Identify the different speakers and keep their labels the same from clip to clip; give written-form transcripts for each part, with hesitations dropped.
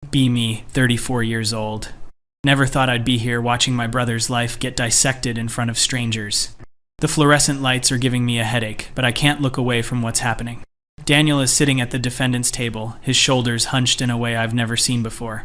Speaker 1: Be me, 34 years old. Never thought I'd be here watching my brother's life get dissected in front of strangers. The fluorescent lights are giving me a headache, but I can't look away from what's happening. Daniel is sitting at the defendant's table, his shoulders hunched in a way I've never seen before.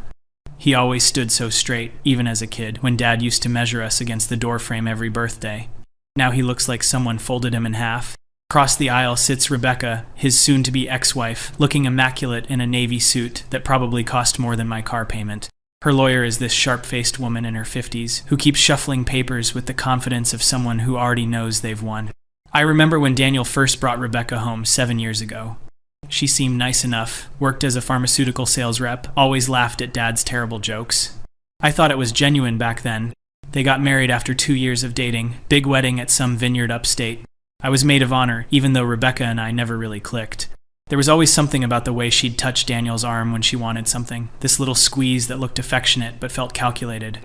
Speaker 1: He always stood so straight, even as a kid, when Dad used to measure us against the doorframe every birthday. Now he looks like someone folded him in half. Across the aisle sits Rebecca, his soon-to-be ex-wife, looking immaculate in a navy suit that probably cost more than my car payment. Her lawyer is this sharp-faced woman in her 50s who keeps shuffling papers with the confidence of someone who already knows they've won. I remember when Daniel first brought Rebecca home 7 years ago. She seemed nice enough, worked as a pharmaceutical sales rep, always laughed at Dad's terrible jokes. I thought it was genuine back then. They got married after 2 years of dating, big wedding at some vineyard upstate. I was maid of honor, even though Rebecca and I never really clicked. There was always something about the way she'd touch Daniel's arm when she wanted something, this little squeeze that looked affectionate but felt calculated.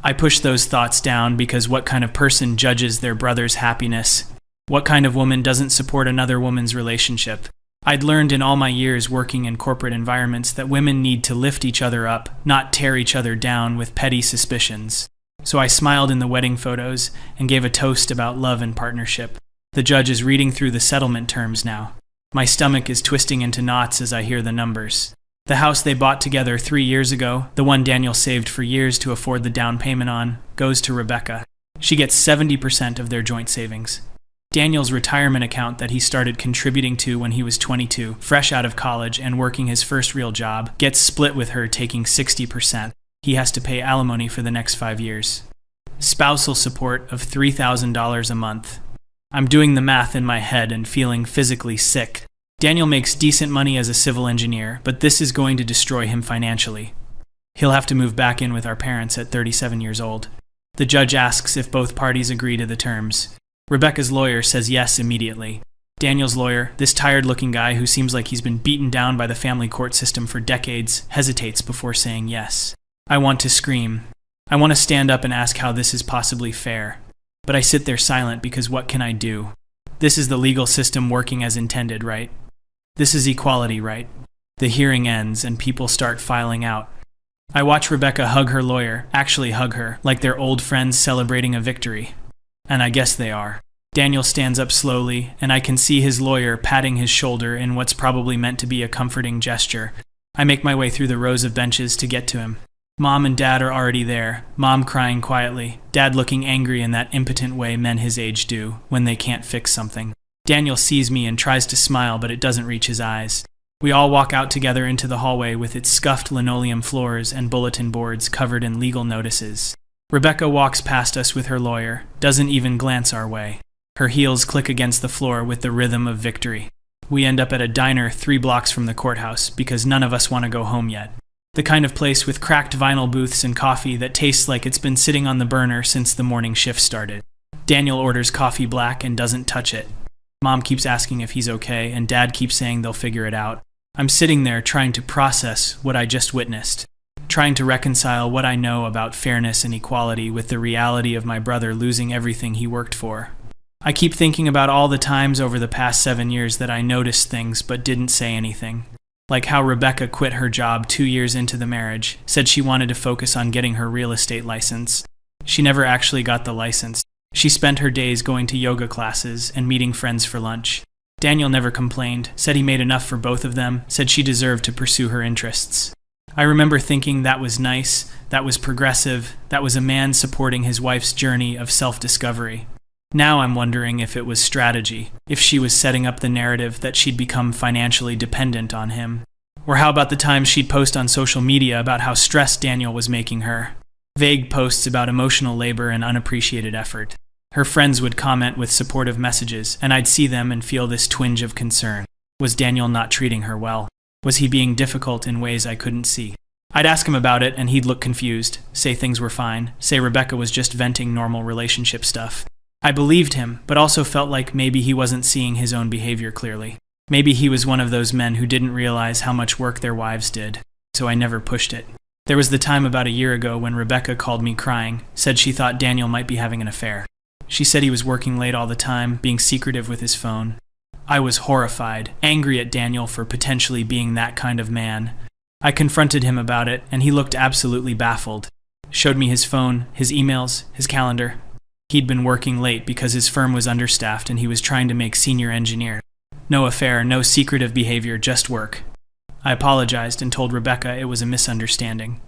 Speaker 1: I pushed those thoughts down because what kind of person judges their brother's happiness? What kind of woman doesn't support another woman's relationship? I'd learned in all my years working in corporate environments that women need to lift each other up, not tear each other down with petty suspicions. So I smiled in the wedding photos and gave a toast about love and partnership. The judge is reading through the settlement terms now. My stomach is twisting into knots as I hear the numbers. The house they bought together 3 years ago, the one Daniel saved for years to afford the down payment on, goes to Rebecca. She gets 70% of their joint savings. Daniel's retirement account that he started contributing to when he was 22, fresh out of college and working his first real job, gets split with her taking 60%. He has to pay alimony for the next 5 years. Spousal support of $3,000 a month. I'm doing the math in my head and feeling physically sick. Daniel makes decent money as a civil engineer, but this is going to destroy him financially. He'll have to move back in with our parents at 37 years old. The judge asks if both parties agree to the terms. Rebecca's lawyer says yes immediately. Daniel's lawyer, this tired-looking guy who seems like he's been beaten down by the family court system for decades, hesitates before saying yes. I want to scream. I want to stand up and ask how this is possibly fair. But I sit there silent because what can I do? This is the legal system working as intended, right? This is equality, right? The hearing ends and people start filing out. I watch Rebecca hug her lawyer, actually hug her, like they're old friends celebrating a victory. And I guess they are. Daniel stands up slowly, and I can see his lawyer patting his shoulder in what's probably meant to be a comforting gesture. I make my way through the rows of benches to get to him. Mom and Dad are already there, Mom crying quietly, Dad looking angry in that impotent way men his age do when they can't fix something. Daniel sees me and tries to smile, but it doesn't reach his eyes. We all walk out together into the hallway with its scuffed linoleum floors and bulletin boards covered in legal notices. Rebecca walks past us with her lawyer, doesn't even glance our way. Her heels click against the floor with the rhythm of victory. We end up at a diner 3 blocks from the courthouse because none of us want to go home yet. The kind of place with cracked vinyl booths and coffee that tastes like it's been sitting on the burner since the morning shift started. Daniel orders coffee black and doesn't touch it. Mom keeps asking if he's okay, and Dad keeps saying they'll figure it out. I'm sitting there trying to process what I just witnessed, trying to reconcile what I know about fairness and equality with the reality of my brother losing everything he worked for. I keep thinking about all the times over the past 7 years that I noticed things but didn't say anything. Like how Rebecca quit her job 2 years into the marriage, said she wanted to focus on getting her real estate license. She never actually got the license. She spent her days going to yoga classes and meeting friends for lunch. Daniel never complained, said he made enough for both of them, said she deserved to pursue her interests. I remember thinking that was nice, that was progressive, that was a man supporting his wife's journey of self-discovery. Now I'm wondering if it was strategy, if she was setting up the narrative that she'd become financially dependent on him. Or how about the times she'd post on social media about how stressed Daniel was making her? Vague posts about emotional labor and unappreciated effort. Her friends would comment with supportive messages, and I'd see them and feel this twinge of concern. Was Daniel not treating her well? Was he being difficult in ways I couldn't see? I'd ask him about it, and he'd look confused, say things were fine, say Rebecca was just venting normal relationship stuff. I believed him, but also felt like maybe he wasn't seeing his own behavior clearly. Maybe he was one of those men who didn't realize how much work their wives did, so I never pushed it. There was the time about a year ago when Rebecca called me crying, said she thought Daniel might be having an affair. She said he was working late all the time, being secretive with his phone. I was horrified, angry at Daniel for potentially being that kind of man. I confronted him about it, and he looked absolutely baffled. Showed me his phone, his emails, his calendar. He'd been working late because his firm was understaffed and he was trying to make senior engineer. No affair, no secretive behavior, just work. I apologized and told Rebecca it was a misunderstanding.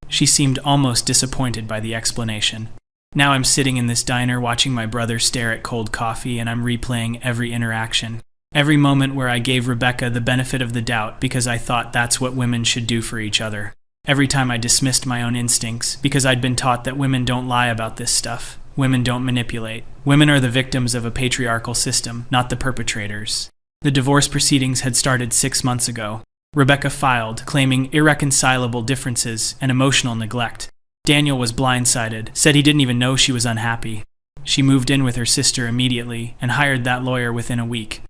Speaker 1: She seemed almost disappointed by the explanation. Now I'm sitting in this diner watching my brother stare at cold coffee, and I'm replaying every interaction. Every moment where I gave Rebecca the benefit of the doubt because I thought that's what women should do for each other. Every time I dismissed my own instincts because I'd been taught that women don't lie about this stuff. Women don't manipulate. Women are the victims of a patriarchal system, not the perpetrators. The divorce proceedings had started 6 months ago. Rebecca filed, claiming irreconcilable differences and emotional neglect. Daniel was blindsided, said he didn't even know she was unhappy. She moved in with her sister immediately and hired that lawyer within a week.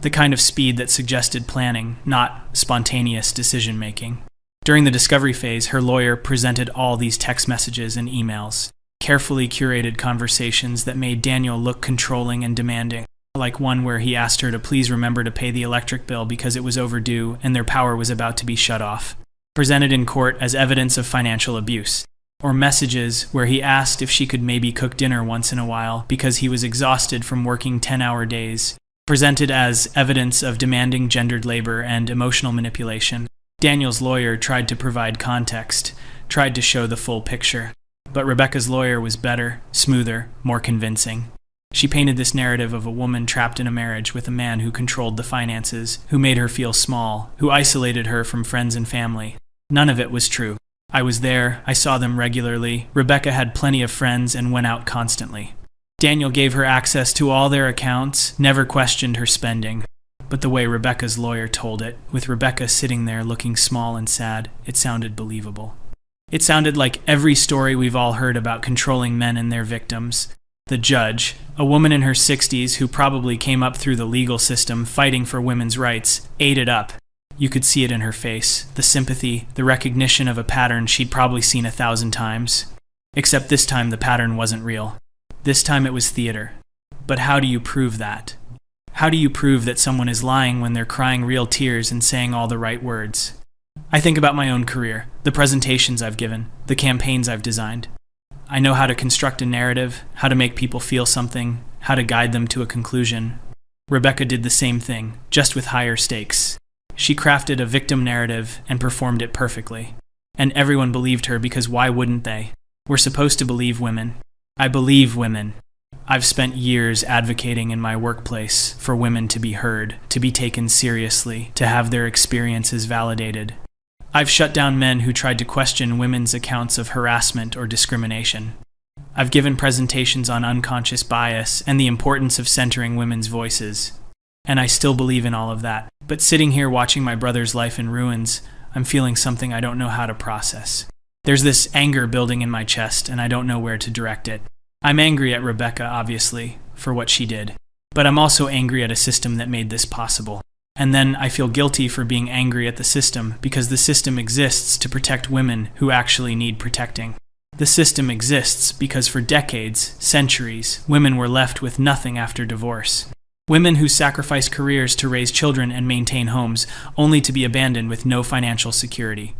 Speaker 1: The kind of speed that suggested planning, not spontaneous decision-making. During the discovery phase, her lawyer presented all these text messages and emails, carefully curated conversations that made Daniel look controlling and demanding, like one where he asked her to please remember to pay the electric bill because it was overdue and their power was about to be shut off, presented in court as evidence of financial abuse. Or messages where he asked if she could maybe cook dinner once in a while because he was exhausted from working 10-hour days, presented as evidence of demanding gendered labor and emotional manipulation. Daniel's lawyer tried to provide context, tried to show the full picture. But Rebecca's lawyer was better, smoother, more convincing. She painted this narrative of a woman trapped in a marriage with a man who controlled the finances, who made her feel small, who isolated her from friends and family. None of it was true. I was there, I saw them regularly. Rebecca had plenty of friends and went out constantly. Daniel gave her access to all their accounts, never questioned her spending. But the way Rebecca's lawyer told it, with Rebecca sitting there looking small and sad, it sounded believable. It sounded like every story we've all heard about controlling men and their victims. The judge, a woman in her 60s who probably came up through the legal system fighting for women's rights, ate it up. You could see it in her face, the sympathy, the recognition of a pattern she'd probably seen 1,000 times. Except this time the pattern wasn't real. This time it was theater. But how do you prove that? How do you prove that someone is lying when they're crying real tears and saying all the right words? I think about my own career, the presentations I've given, the campaigns I've designed. I know how to construct a narrative, how to make people feel something, how to guide them to a conclusion. Rebecca did the same thing, just with higher stakes. She crafted a victim narrative and performed it perfectly. And everyone believed her because why wouldn't they? We're supposed to believe women. I believe women. I've spent years advocating in my workplace for women to be heard, to be taken seriously, to have their experiences validated. I've shut down men who tried to question women's accounts of harassment or discrimination. I've given presentations on unconscious bias and the importance of centering women's voices. And I still believe in all of that. But sitting here watching my brother's life in ruins, I'm feeling something I don't know how to process. There's this anger building in my chest, and I don't know where to direct it. I'm angry at Rebecca, obviously, for what she did. But I'm also angry at a system that made this possible. And then I feel guilty for being angry at the system because the system exists to protect women who actually need protecting. The system exists because for decades, centuries, women were left with nothing after divorce. Women who sacrifice careers to raise children and maintain homes, only to be abandoned with no financial security.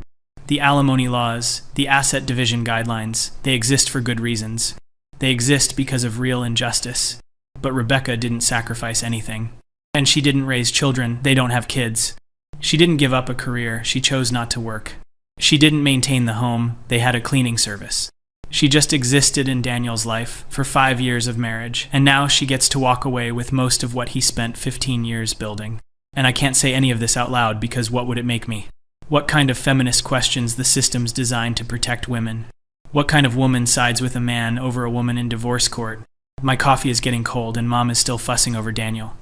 Speaker 1: The alimony laws, the asset division guidelines, they exist for good reasons. They exist because of real injustice. But Rebecca didn't sacrifice anything. And she didn't raise children, they don't have kids. She didn't give up a career, she chose not to work. She didn't maintain the home, they had a cleaning service. She just existed in Daniel's life for 5 years of marriage, and now she gets to walk away with most of what he spent 15 years building. And I can't say any of this out loud because what would it make me? What kind of feminist questions the system's designed to protect women? What kind of woman sides with a man over a woman in divorce court? My coffee is getting cold and Mom is still fussing over Daniel.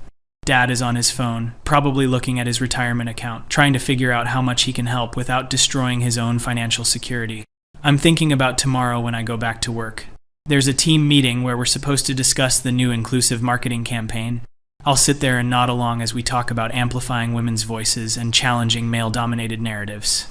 Speaker 1: Dad is on his phone, probably looking at his retirement account, trying to figure out how much he can help without destroying his own financial security. I'm thinking about tomorrow when I go back to work. There's a team meeting where we're supposed to discuss the new inclusive marketing campaign. I'll sit there and nod along as we talk about amplifying women's voices and challenging male-dominated narratives.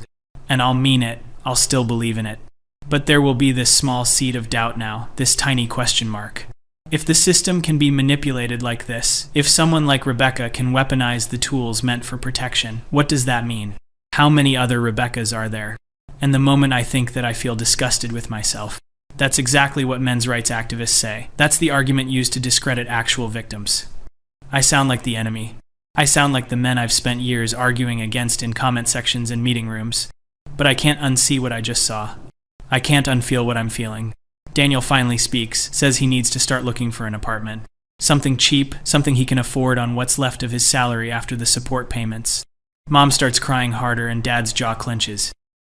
Speaker 1: And I'll mean it, I'll still believe in it. But there will be this small seed of doubt now, this tiny question mark. If the system can be manipulated like this, if someone like Rebecca can weaponize the tools meant for protection, what does that mean? How many other Rebeccas are there? And the moment I think that, I feel disgusted with myself. That's exactly what men's rights activists say. That's the argument used to discredit actual victims. I sound like the enemy. I sound like the men I've spent years arguing against in comment sections and meeting rooms. But I can't unsee what I just saw. I can't unfeel what I'm feeling. Daniel finally speaks, says he needs to start looking for an apartment. Something cheap, something he can afford on what's left of his salary after the support payments. Mom starts crying harder and Dad's jaw clenches.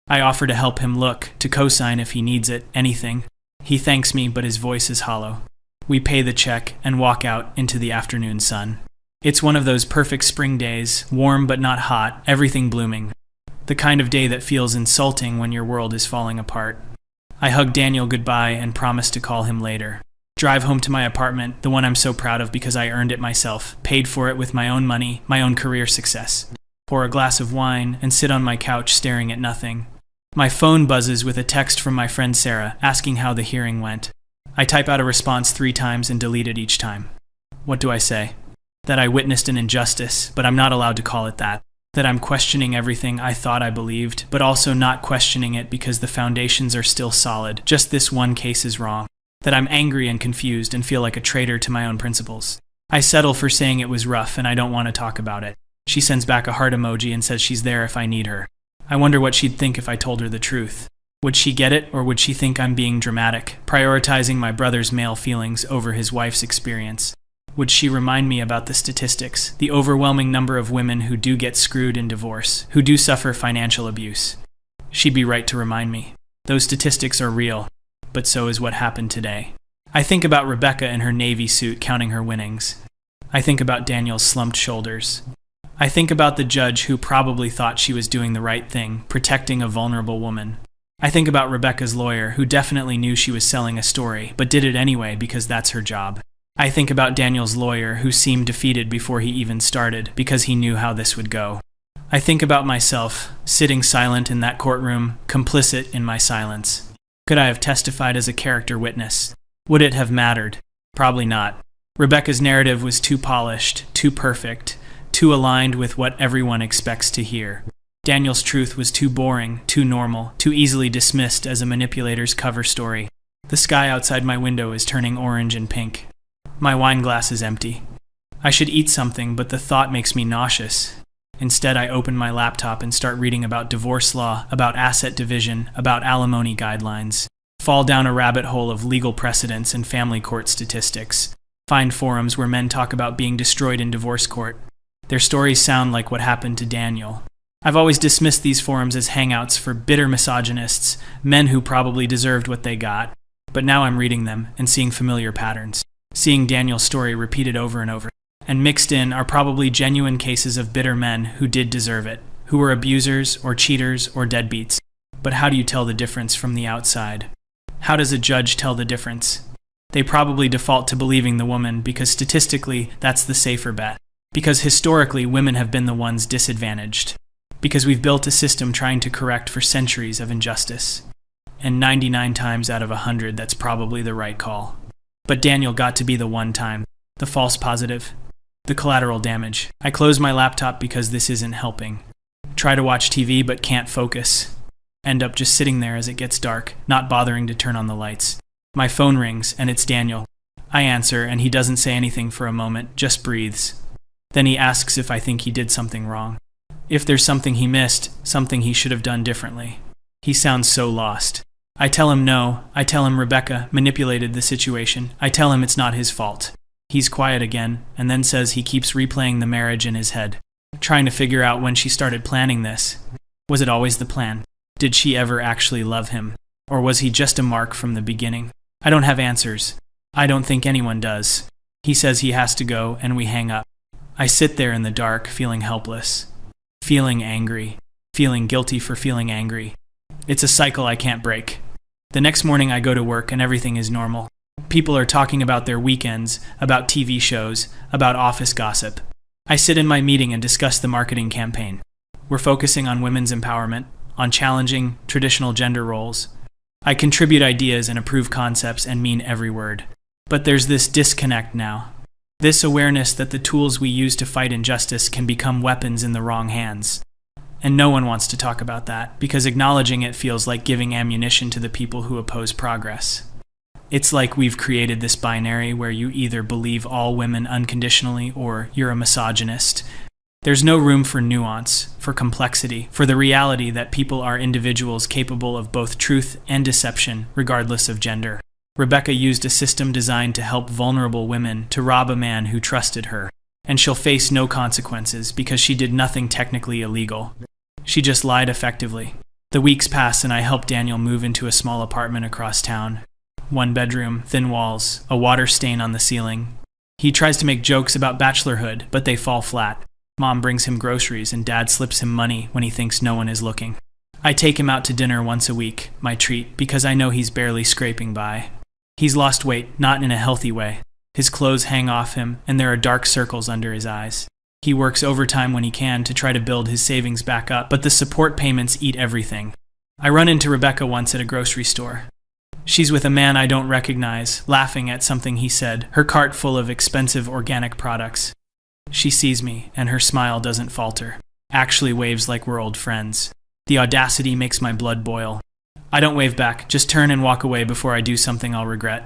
Speaker 1: I offer to help him look, to co-sign if he needs it, anything. He thanks me, but his voice is hollow. We pay the check and walk out into the afternoon sun. It's one of those perfect spring days, warm but not hot, everything blooming. The kind of day that feels insulting when your world is falling apart. I hug Daniel goodbye and promise to call him later. Drive home to my apartment, the one I'm so proud of because I earned it myself, paid for it with my own money, my own career success. Pour a glass of wine and sit on my couch staring at nothing. My phone buzzes with a text from my friend Sarah, asking how the hearing went. I type out a response 3 times and delete it each time. What do I say? That I witnessed an injustice, but I'm not allowed to call it that. That I'm questioning everything I thought I believed, but also not questioning it because the foundations are still solid. Just this one case is wrong. That I'm angry and confused and feel like a traitor to my own principles. I settle for saying it was rough and I don't want to talk about it. She sends back a heart emoji and says she's there if I need her. I wonder what she'd think if I told her the truth. Would she get it, or would she think I'm being dramatic, prioritizing my brother's male feelings over his wife's experience? Would she remind me about the statistics, the overwhelming number of women who do get screwed in divorce, who do suffer financial abuse? She'd be right to remind me. Those statistics are real, but so is what happened today. I think about Rebecca in her navy suit counting her winnings. I think about Daniel's slumped shoulders. I think about the judge who probably thought she was doing the right thing, protecting a vulnerable woman. I think about Rebecca's lawyer who definitely knew she was selling a story, but did it anyway because that's her job. I think about Daniel's lawyer who seemed defeated before he even started because he knew how this would go. I think about myself, sitting silent in that courtroom, complicit in my silence. Could I have testified as a character witness? Would it have mattered? Probably not. Rebecca's narrative was too polished, too perfect, too aligned with what everyone expects to hear. Daniel's truth was too boring, too normal, too easily dismissed as a manipulator's cover story. The sky outside my window is turning orange and pink. My wine glass is empty. I should eat something, but the thought makes me nauseous. Instead, I open my laptop and start reading about divorce law, about asset division, about alimony guidelines. Fall down a rabbit hole of legal precedents and family court statistics. Find forums where men talk about being destroyed in divorce court. Their stories sound like what happened to Daniel. I've always dismissed these forums as hangouts for bitter misogynists, men who probably deserved what they got. But now I'm reading them and seeing familiar patterns. Seeing Daniel's story repeated over and over. And mixed in are probably genuine cases of bitter men who did deserve it, who were abusers or cheaters or deadbeats. But how do you tell the difference from the outside? How does a judge tell the difference? They probably default to believing the woman because statistically that's the safer bet. Because historically women have been the ones disadvantaged. Because we've built a system trying to correct for centuries of injustice. And 99 times out of 100 that's probably the right call. But Daniel got to be the one time, the false positive, the collateral damage. I close my laptop because this isn't helping. Try to watch TV but can't focus. End up just sitting there as it gets dark, not bothering to turn on the lights. My phone rings and it's Daniel. I answer and he doesn't say anything for a moment, just breathes. Then he asks if I think he did something wrong. If there's something he missed, something he should have done differently. He sounds so lost. I tell him no. I tell him Rebecca manipulated the situation. I tell him it's not his fault. He's quiet again, and then says he keeps replaying the marriage in his head, trying to figure out when she started planning this. Was it always the plan? Did she ever actually love him? Or was he just a mark from the beginning? I don't have answers. I don't think anyone does. He says he has to go, and we hang up. I sit there in the dark, feeling helpless. Feeling angry. Feeling guilty for feeling angry. It's a cycle I can't break. The next morning I go to work and everything is normal. People are talking about their weekends, about TV shows, about office gossip. I sit in my meeting and discuss the marketing campaign. We're focusing on women's empowerment, on challenging traditional gender roles. I contribute ideas and approve concepts and mean every word. But there's this disconnect now. This awareness that the tools we use to fight injustice can become weapons in the wrong hands. And no one wants to talk about that, because acknowledging it feels like giving ammunition to the people who oppose progress. It's like we've created this binary where you either believe all women unconditionally or you're a misogynist. There's no room for nuance, for complexity, for the reality that people are individuals capable of both truth and deception, regardless of gender. Rebecca used a system designed to help vulnerable women to rob a man who trusted her, and she'll face no consequences because she did nothing technically illegal. She just lied effectively. The weeks pass and I help Daniel move into a small apartment across town. 1 bedroom, thin walls, a water stain on the ceiling. He tries to make jokes about bachelorhood, but they fall flat. Mom brings him groceries and Dad slips him money when he thinks no one is looking. I take him out to dinner once a week, my treat, because I know he's barely scraping by. He's lost weight, not in a healthy way. His clothes hang off him, and there are dark circles under his eyes. He works overtime when he can to try to build his savings back up, but the support payments eat everything. I run into Rebecca once at a grocery store. She's with a man I don't recognize, laughing at something he said, her cart full of expensive organic products. She sees me, and her smile doesn't falter. Actually waves like we're old friends. The audacity makes my blood boil. I don't wave back, just turn and walk away before I do something I'll regret.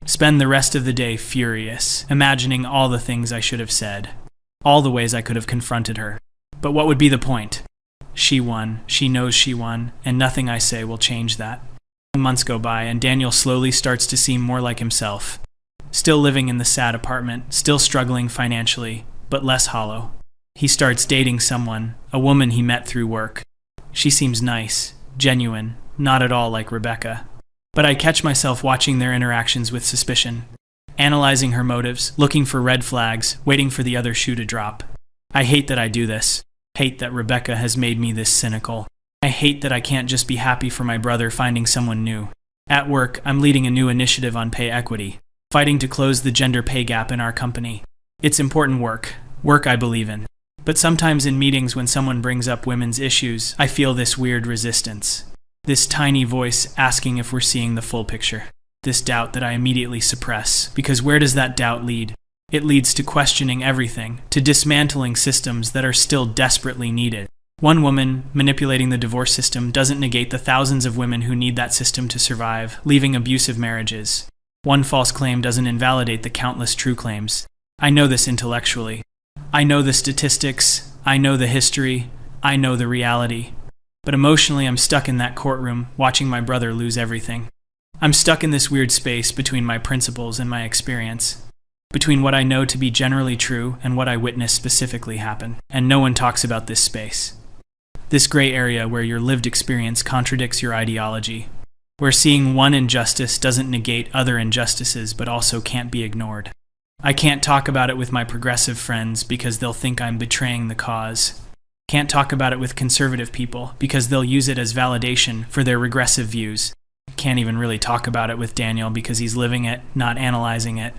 Speaker 1: Spend the rest of the day furious, imagining all the things I should have said. All the ways I could have confronted her. But what would be the point? She won, she knows she won, and nothing I say will change that. Months go by, and Daniel slowly starts to seem more like himself. Still living in the sad apartment, still struggling financially, but less hollow. He starts dating someone, a woman he met through work. She seems nice, genuine, not at all like Rebecca. But I catch myself watching their interactions with suspicion, analyzing her motives, looking for red flags, waiting for the other shoe to drop. I hate that I do this. Hate that Rebecca has made me this cynical. I hate that I can't just be happy for my brother finding someone new. At work, I'm leading a new initiative on pay equity, fighting to close the gender pay gap in our company. It's important work I believe in. But sometimes in meetings when someone brings up women's issues, I feel this weird resistance. This tiny voice asking if we're seeing the full picture. This doubt that I immediately suppress, because where does that doubt lead? It leads to questioning everything, to dismantling systems that are still desperately needed. One woman manipulating the divorce system doesn't negate the thousands of women who need that system to survive, leaving abusive marriages. One false claim doesn't invalidate the countless true claims. I know this intellectually. I know the statistics, I know the history, I know the reality. But emotionally, I'm stuck in that courtroom, watching my brother lose everything. I'm stuck in this weird space between my principles and my experience, between what I know to be generally true and what I witnessed specifically happen. And no one talks about this space. This gray area where your lived experience contradicts your ideology, where seeing one injustice doesn't negate other injustices but also can't be ignored. I can't talk about it with my progressive friends because they'll think I'm betraying the cause. Can't talk about it with conservative people because they'll use it as validation for their regressive views. Can't even really talk about it with Daniel because he's living it, not analyzing it.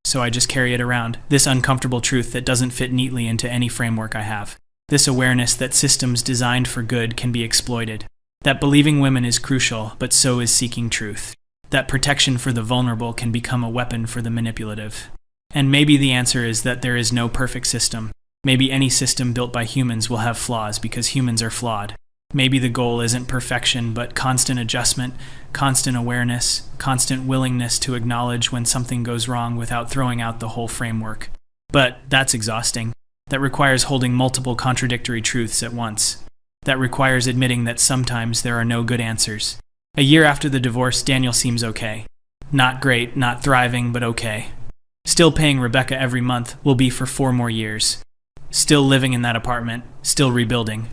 Speaker 1: So I just carry it around, this uncomfortable truth that doesn't fit neatly into any framework I have. This awareness that systems designed for good can be exploited. That believing women is crucial, but so is seeking truth. That protection for the vulnerable can become a weapon for the manipulative. And maybe the answer is that there is no perfect system. Maybe any system built by humans will have flaws because humans are flawed. Maybe the goal isn't perfection, but constant adjustment, constant awareness, constant willingness to acknowledge when something goes wrong without throwing out the whole framework. But that's exhausting. That requires holding multiple contradictory truths at once. That requires admitting that sometimes there are no good answers. A year after the divorce, Daniel seems okay. Not great, not thriving, but okay. Still paying Rebecca every month will be for 4 more years. Still living in that apartment, still rebuilding.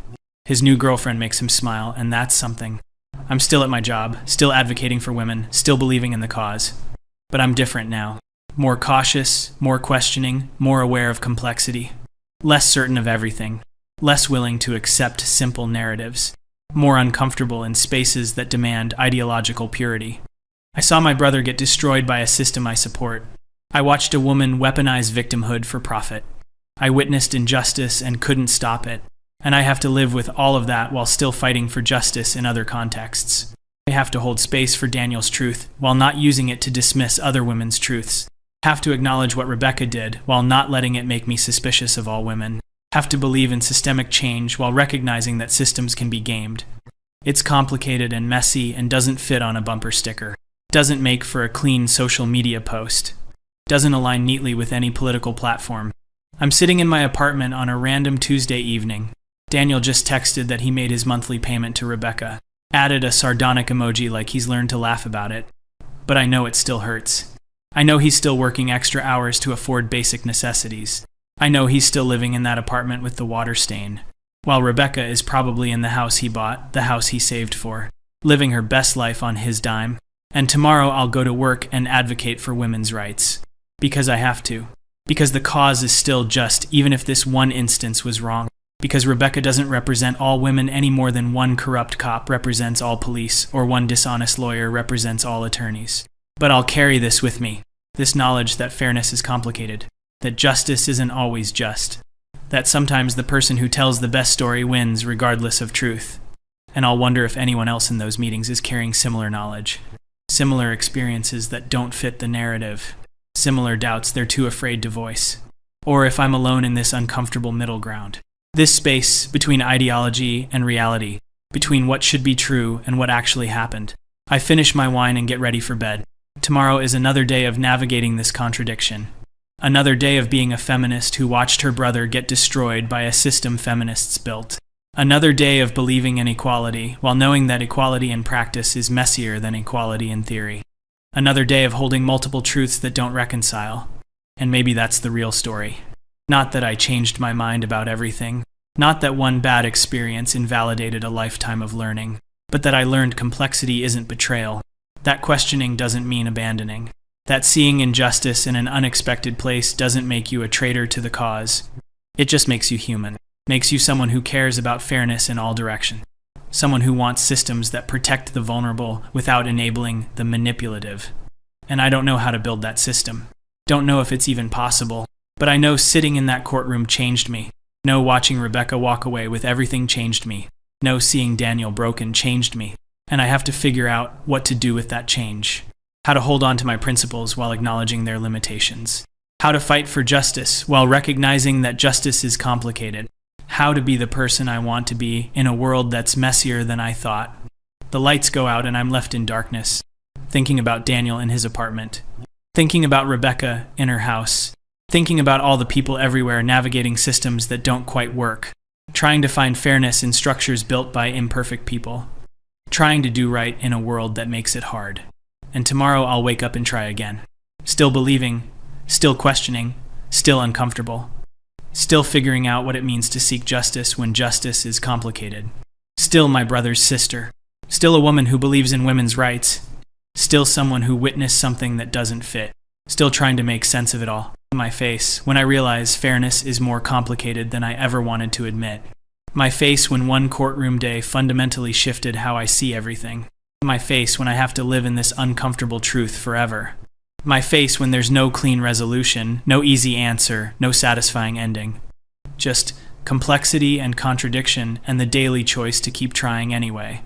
Speaker 1: His new girlfriend makes him smile, and that's something. I'm still at my job, still advocating for women, still believing in the cause. But I'm different now. More cautious, more questioning, more aware of complexity. Less certain of everything. Less willing to accept simple narratives. More uncomfortable in spaces that demand ideological purity. I saw my brother get destroyed by a system I support. I watched a woman weaponize victimhood for profit. I witnessed injustice and couldn't stop it. And I have to live with all of that while still fighting for justice in other contexts. I have to hold space for Daniel's truth while not using it to dismiss other women's truths. Have to acknowledge what Rebecca did while not letting it make me suspicious of all women. Have to believe in systemic change while recognizing that systems can be gamed. It's complicated and messy and doesn't fit on a bumper sticker. Doesn't make for a clean social media post. Doesn't align neatly with any political platform. I'm sitting in my apartment on a random Tuesday evening. Daniel just texted that he made his monthly payment to Rebecca. Added a sardonic emoji like he's learned to laugh about it. But I know it still hurts. I know he's still working extra hours to afford basic necessities. I know he's still living in that apartment with the water stain, while Rebecca is probably in the house he bought, the house he saved for, living her best life on his dime. And tomorrow I'll go to work and advocate for women's rights. Because I have to. Because the cause is still just, even if this one instance was wrong. Because Rebecca doesn't represent all women any more than one corrupt cop represents all police, or one dishonest lawyer represents all attorneys. But I'll carry this with me, this knowledge that fairness is complicated, that justice isn't always just, that sometimes the person who tells the best story wins regardless of truth. And I'll wonder if anyone else in those meetings is carrying similar knowledge, similar experiences that don't fit the narrative, similar doubts they're too afraid to voice, or if I'm alone in this uncomfortable middle ground. This space between ideology and reality, between what should be true and what actually happened. I finish my wine and get ready for bed. Tomorrow is another day of navigating this contradiction. Another day of being a feminist who watched her brother get destroyed by a system feminists built. Another day of believing in equality, while knowing that equality in practice is messier than equality in theory. Another day of holding multiple truths that don't reconcile. And maybe that's the real story. Not that I changed my mind about everything. Not that one bad experience invalidated a lifetime of learning. But that I learned complexity isn't betrayal. That questioning doesn't mean abandoning. That seeing injustice in an unexpected place doesn't make you a traitor to the cause. It just makes you human. Makes you someone who cares about fairness in all directions. Someone who wants systems that protect the vulnerable without enabling the manipulative. And I don't know how to build that system. Don't know if it's even possible. But I know sitting in that courtroom changed me. Know watching Rebecca walk away with everything changed me. Know seeing Daniel broken changed me. And I have to figure out what to do with that change. How to hold on to my principles while acknowledging their limitations. How to fight for justice while recognizing that justice is complicated. How to be the person I want to be in a world that's messier than I thought. The lights go out and I'm left in darkness, thinking about Daniel in his apartment. Thinking about Rebecca in her house. Thinking about all the people everywhere navigating systems that don't quite work. Trying to find fairness in structures built by imperfect people. Trying to do right in a world that makes it hard. And tomorrow I'll wake up and try again. Still believing, still questioning, still uncomfortable. Still figuring out what it means to seek justice when justice is complicated. Still my brother's sister. Still a woman who believes in women's rights. Still someone who witnessed something that doesn't fit. Still trying to make sense of it all. My face when I realize fairness is more complicated than I ever wanted to admit. My face when one courtroom day fundamentally shifted how I see everything. My face when I have to live in this uncomfortable truth forever. My face when there's no clean resolution, no easy answer, no satisfying ending. Just complexity and contradiction and the daily choice to keep trying anyway.